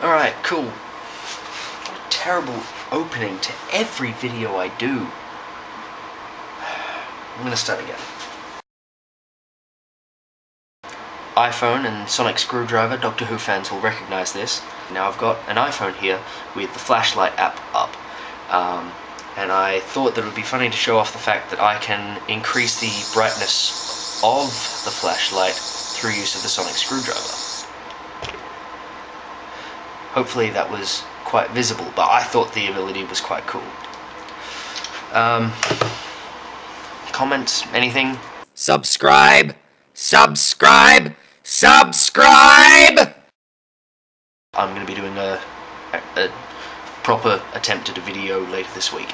Alright, cool. What a terrible opening to every video I do. I'm gonna start again. iPhone and sonic screwdriver, Doctor Who fans will recognise this. Now I've got an iPhone here with the flashlight app up. And I thought that it would be funny to show off the fact that I can increase the brightness of the flashlight through use of the sonic screwdriver. Hopefully that was quite visible, but I thought the ability was quite cool. Comments? Anything? Subscribe! Subscribe! Subscribe! I'm going to be doing a proper attempt at a video later this week.